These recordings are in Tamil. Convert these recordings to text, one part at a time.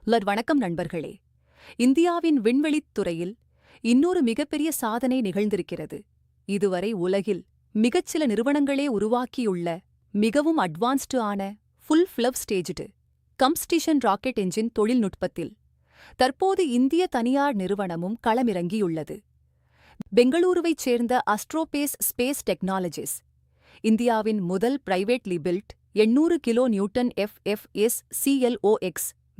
வணக்கம் நண்பர்களே. இந்தியாவின் விண்வெளித் துறையில் இன்னொரு மிகப்பெரிய சாதனை நிகழ்ந்திருக்கிறது. இதுவரை உலகில் மிகச்சில நிறுவனங்களே உருவாக்கியுள்ள மிகவும் அட்வான்ஸ்டு ஆன full flow staged combustion rocket engine தொழில்நுட்பத்தில் தற்போது இந்திய தனியார் நிறுவனமும் களமிறங்கியுள்ளது. பெங்களூருவைச் சேர்ந்த அஸ்ட்ரோபேஸ் ஸ்பேஸ் டெக்னாலஜிஸ் இந்தியாவின் முதல் privately built 800 kilo newton FFS-CLOX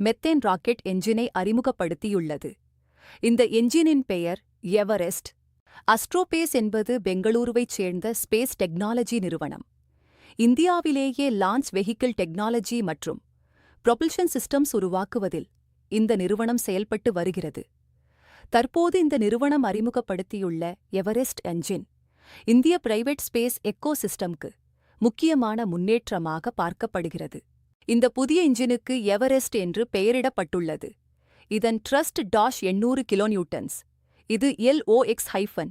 methane rocket என்ஜினை அறிமுகப்படுத்தியுள்ளது. இந்த என்ஜினின் பெயர் எவரெஸ்ட். அஸ்ட்ரோபேஸ் என்பது பெங்களூருவைச் சேர்ந்த ஸ்பேஸ் டெக்னாலஜி நிறுவனம். இந்தியாவிலேயே லான்ச் வெஹிக்கிள் டெக்னாலஜி மற்றும் ப்ரொபல்ஷன் சிஸ்டம்ஸ் உருவாக்குவதில் இந்த நிறுவனம் செயல்பட்டு வருகிறது. தற்போது இந்த நிறுவனம் அறிமுகப்படுத்தியுள்ள எவரெஸ்ட் என்ஜின் இந்திய பிரைவேட் ஸ்பேஸ் எக்கோசிஸ்டம்க்கு முக்கியமான முன்னேற்றமாக பார்க்கப்படுகிறது. இந்த புதிய என்ஜினுக்கு எவரெஸ்ட் என்று பெயரிடப்பட்டுள்ளது. இதன் ட்ரஸ்ட் 800 கிலோநியூட்டன்ஸ். இது LOX-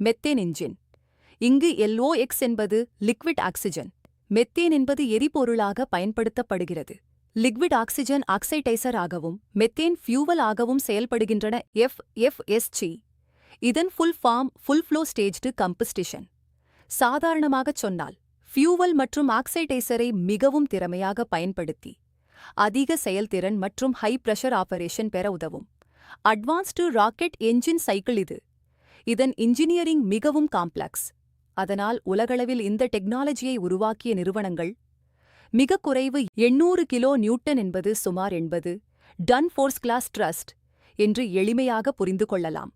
மெத்தேன் என்ஜின். இங்கு LOX என்பது லிக்விட் ஆக்சிஜன், மெத்தேன் என்பது எரிபொருளாக பயன்படுத்தப்படுகிறது. லிக்விட் ஆக்சிஜன் ஆக்சைடைசர் ஆகவும் மெத்தேன் ஃபியூவல் ஆகவும் செயல்படுகின்றன. FFSG இதன் full form full flow staged combustion. சாதாரணமாகச் சொன்னால் ஃபியூவல் மற்றும் ஆக்சைடைசரை மிகவும் திறமையாக பயன்படுத்தி அதிக செயல்திறன் மற்றும் ஹை பிரஷர் ஆபரேஷன் பெற உதவும் அட்வான்ஸ்டு ராக்கெட் என்ஜின் சைக்கிள் இது. இதன் இன்ஜினியரிங் மிகவும் காம்ப்ளெக்ஸ். அதனால் உலகளவில் இந்த டெக்னாலஜியை உருவாக்கிய நிறுவனங்கள் மிக குறைவு 800 கிலோ நியூட்டன் என்பது சுமார் 80 டன் ஃபோர்ஸ் கிளாஸ் ட்ரஸ்ட் என்று எளிமையாக புரிந்து கொள்ளலாம்.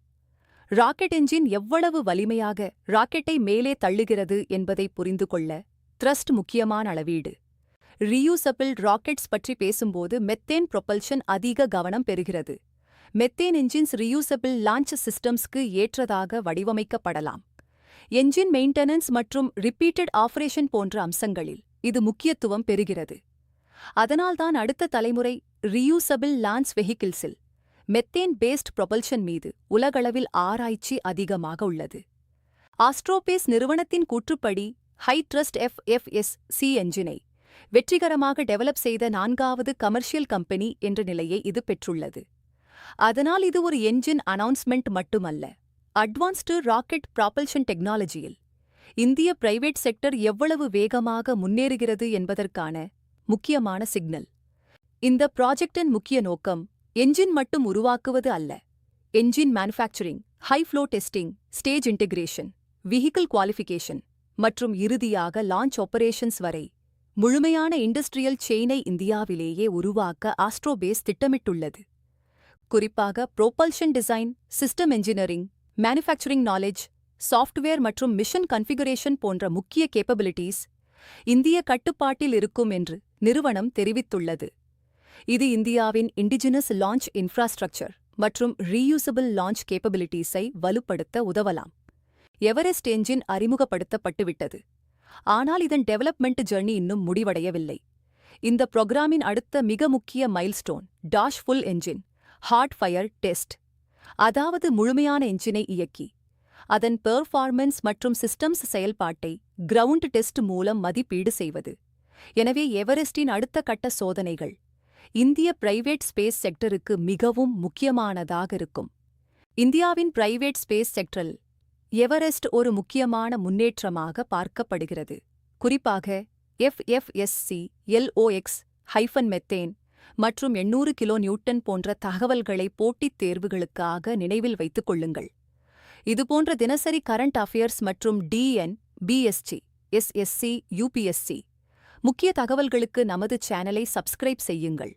ராக்கெட் என்ஜின் எவ்வளவு வலிமையாக ராக்கெட்டை மேலே தள்ளுகிறது என்பதை புரிந்து கொள்ள த்ரஸ்ட் முக்கியமான அளவீடு. ரீயூசபிள் ராக்கெட்ஸ் பற்றி பேசும்போது மெத்தேன் ப்ரொபல்ஷன் அதிக கவனம் பெறுகிறது. மெத்தேன் என்ஜின்ஸ் ரீயூசபிள் லான்ச் சிஸ்டம்ஸ்க்கு ஏற்றதாக வடிவமைக்கப்படலாம். என்ஜின் மெயின்டெனன்ஸ் மற்றும் ரிப்பீட்டட் ஆபரேஷன் போன்ற அம்சங்களில் இது முக்கியத்துவம் பெறுகிறது. அதனால்தான் அடுத்த தலைமுறை ரீயூசபிள் லான்ச் வெஹிக்கிள்ஸில் மெத்தேன் பேஸ்ட் ப்ரொபல்ஷன் மீது உலகளவில் ஆராய்ச்சி அதிகமாக உள்ளது. ஆஸ்ட்ரோபேஸ் நிறுவனத்தின் கூற்றுப்படி ஹை ட்ரஸ்ட் FFS-C என்ஜினை வெற்றிகரமாக டெவலப் செய்த 4வது கமர்ஷியல் கம்பெனி என்ற நிலையை இது பெற்றுள்ளது. அதனால் இது ஒரு என்ஜின் அனௌன்ஸ்மெண்ட் மட்டுமல்ல, அட்வான்ஸ்டு ராக்கெட் ப்ராபல்ஷன் டெக்னாலஜியில் இந்திய பிரைவேட் செக்டர் எவ்வளவு வேகமாக முன்னேறுகிறது என்பதற்கான முக்கியமான சிக்னல். இந்த ப்ராஜெக்டின் முக்கிய நோக்கம் என்ஜின் மட்டும் உருவாக்குவது அல்ல. Engine manufacturing, high flow testing, stage integration, vehicle qualification மற்றும் இறுதியாக லான்ச் ஆபரேஷன்ஸ் வரை முழுமையான இண்டஸ்ட்ரியல் செயினை இந்தியாவிலேயே உருவாக்க ஆஸ்ட்ரோபேஸ் திட்டமிட்டுள்ளது. குறிப்பாக propulsion design, system engineering, manufacturing knowledge, software மற்றும் மிஷன் கன்ஃபிகரேஷன் போன்ற முக்கிய கேப்பபிலிட்டிஸ் இந்திய கட்டுப்பாட்டில் இருக்கும் என்று நிறுவனம் தெரிவித்துள்ளது. இது இந்தியாவின் இண்டிஜினஸ் லான்ச் இன்ஃப்ராஸ்ட்ரக்சர் மற்றும் ரீயூசபிள் லான்ச் கேப்பபிலிட்டிஸை வலுப்படுத்த உதவலாம். எவரெஸ்ட் என்ஜின் அறிமுகப்படுத்தப்பட்டுவிட்டது. ஆனால் இதன் டெவலப்மெண்ட் ஜர்னி இன்னும் முடிவடையவில்லை. இந்த புரோகிராமின் அடுத்த மிக முக்கிய milestone full engine hot fire test. அதாவது முழுமையான என்ஜினை இயக்கி அதன் பெர்ஃபார்மன்ஸ் மற்றும் சிஸ்டம்ஸ் செயல்பாட்டை கிரவுண்ட் டெஸ்ட் மூலம் மதிப்பீடு செய்வது. எனவே எவரெஸ்டின் அடுத்த கட்ட சோதனைகள் இந்திய பிரைவேட் ஸ்பேஸ் செக்டருக்கு மிகவும் முக்கியமானதாக இருக்கும். இந்தியாவின் பிரைவேட் ஸ்பேஸ் செக்டரில் எவரெஸ்ட் ஒரு முக்கியமான முன்னேற்றமாக பார்க்கப்படுகிறது. குறிப்பாக FFS-CLOX- மெத்தேன் மற்றும் 800 கிலோ நியூட்டன் போன்ற தகவல்களை போட்டித் தேர்வுகளுக்காக நினைவில் வைத்துக் கொள்ளுங்கள். இதுபோன்ற தினசரி கரண்ட் அஃபேர்ஸ் மற்றும் DN, BSG, SSC, UPSC முக்கிய தகவல்களுக்கு நமது சேனலை சப்ஸ்கிரைப் செய்யுங்கள்.